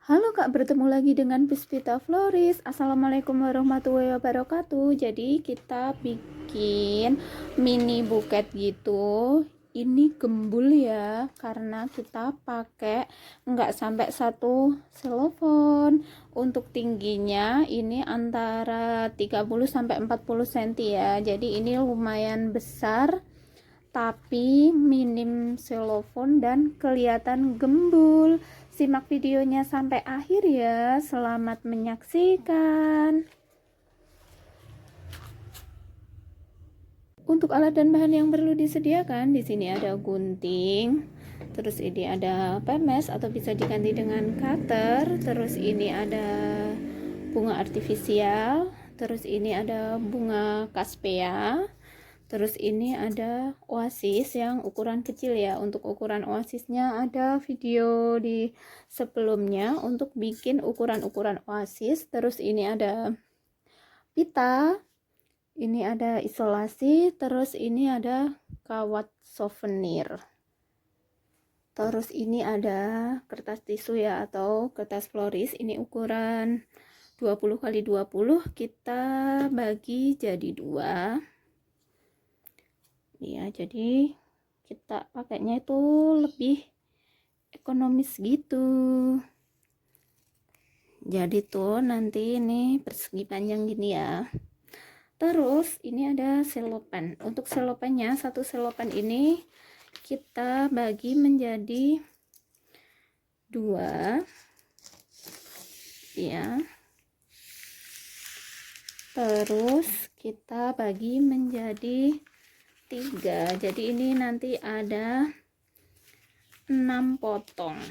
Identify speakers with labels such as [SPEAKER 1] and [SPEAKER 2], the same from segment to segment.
[SPEAKER 1] Halo Kak, bertemu lagi dengan Puspita Floris. Assalamualaikum warahmatullahi wabarakatuh. Jadi kita bikin mini buket gitu. Ini gembul ya, karena kita pakai nggak sampai satu selofon. Untuk tingginya ini antara 30 sampai 40 cm ya. Jadi ini lumayan besar, tapi minim selofon dan kelihatan gembul. Simak videonya sampai akhir ya. Selamat menyaksikan. Untuk alat dan bahan yang perlu disediakan, di sini ada gunting, terus ini ada pemes atau bisa diganti dengan cutter, terus ini ada bunga artifisial, terus ini ada bunga kaspea. Terus ini ada oasis yang ukuran kecil ya. Untuk ukuran oasisnya ada video di sebelumnya untuk bikin ukuran-ukuran oasis. Terus ini ada pita, ini ada isolasi, terus ini ada kawat souvenir. Terus ini ada kertas tisu ya atau kertas floris. Ini ukuran 20 x 20, kita bagi jadi 2. Ya, jadi kita pakainya itu lebih ekonomis gitu. Jadi tuh nanti ini persegi panjang gini ya. Terus ini ada selopan. Untuk selopannya, satu selopan ini kita bagi menjadi 2 ya. Terus kita bagi menjadi 3. Jadi ini nanti ada 6 potong.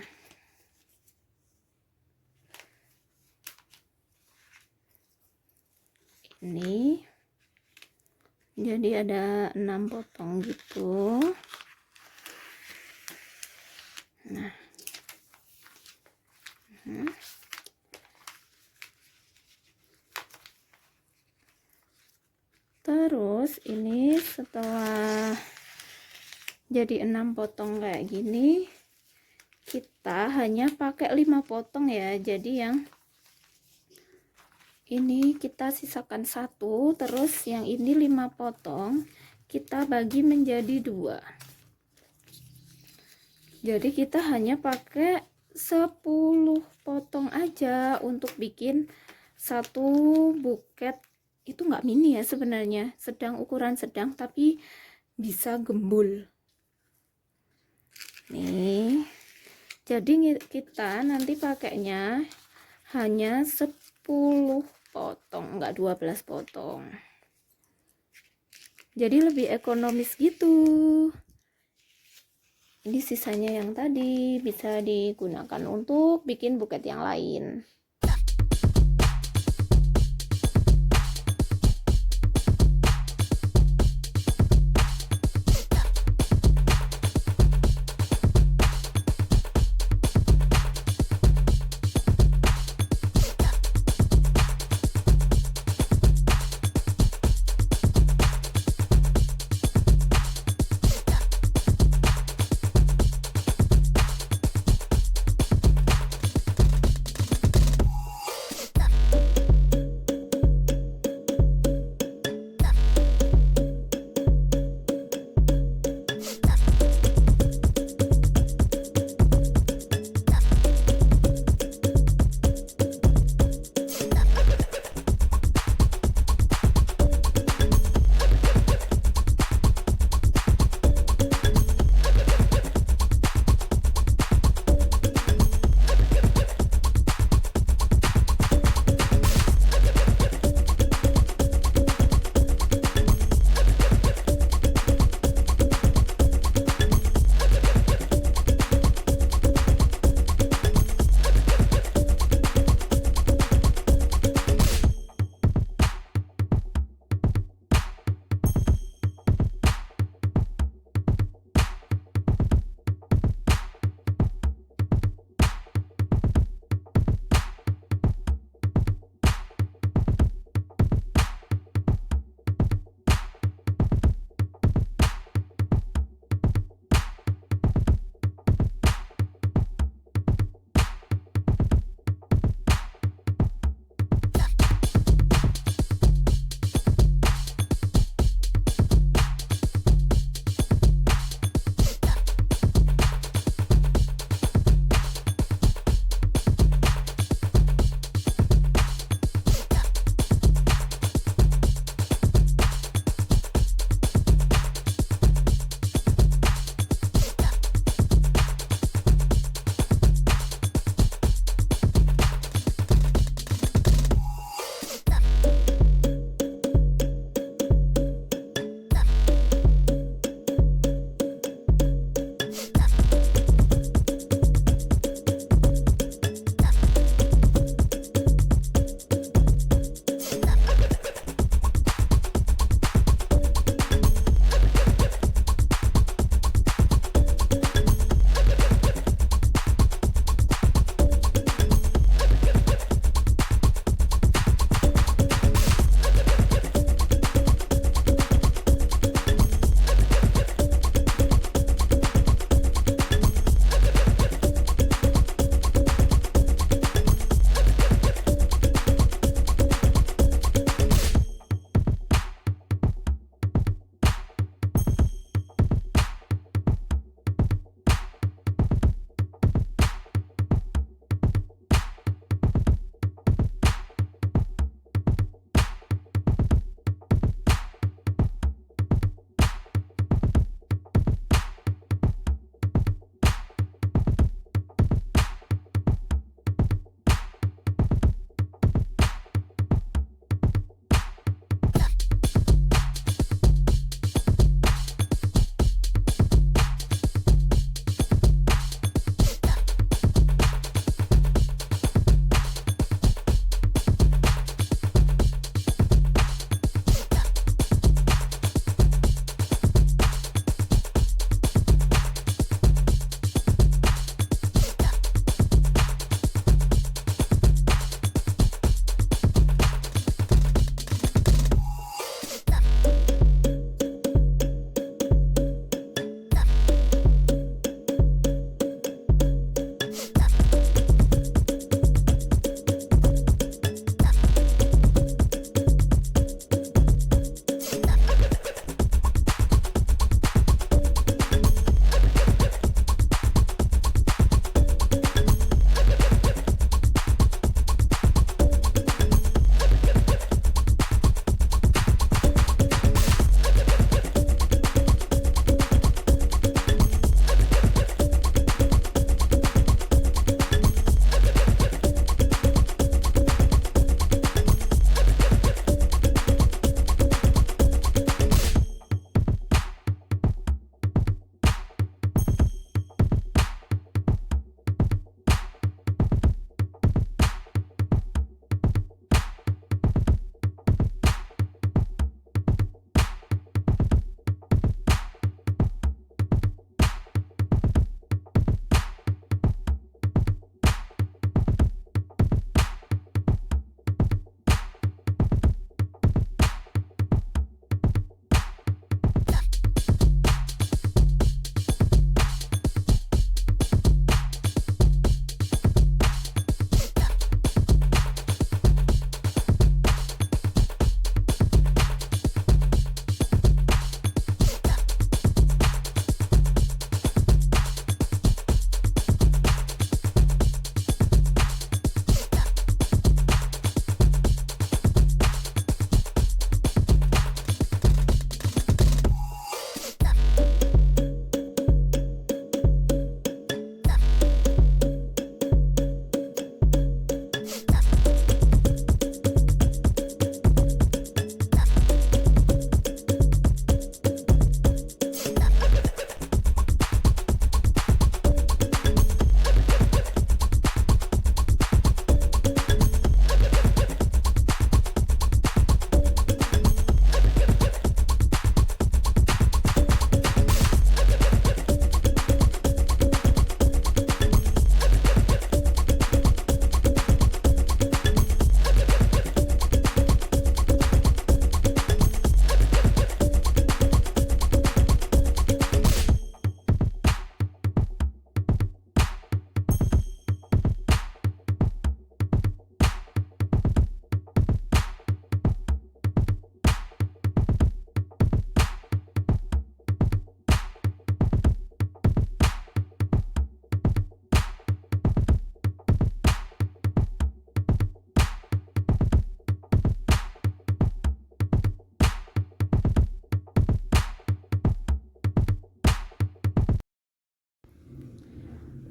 [SPEAKER 1] Ini jadi ada 6 potong gitu. Nah. Terus ini setelah jadi 6 potong kayak gini, kita hanya pakai 5 potong ya. Jadi yang ini kita sisakan 1, terus yang ini 5 potong kita bagi menjadi 2. Jadi kita hanya pakai 10 potong aja untuk bikin satu buket. Itu nggak mini ya sebenarnya, sedang, ukuran sedang, tapi bisa gembul nih. Jadi kita nanti pakainya hanya 10 potong, enggak 12 potong. Jadi lebih ekonomis gitu. Ini sisanya yang tadi bisa digunakan untuk bikin buket yang lain.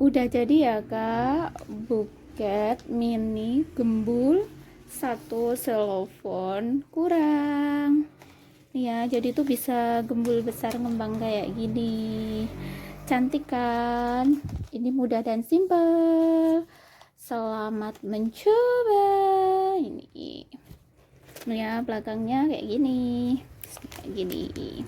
[SPEAKER 1] Udah jadi ya kak, buket mini gembul satu xylophone kurang ya, jadi tuh bisa gembul besar ngembang kayak gini. Cantik kan? Ini mudah dan simple. Selamat mencoba. Ini ya belakangnya kayak gini, kayak gini.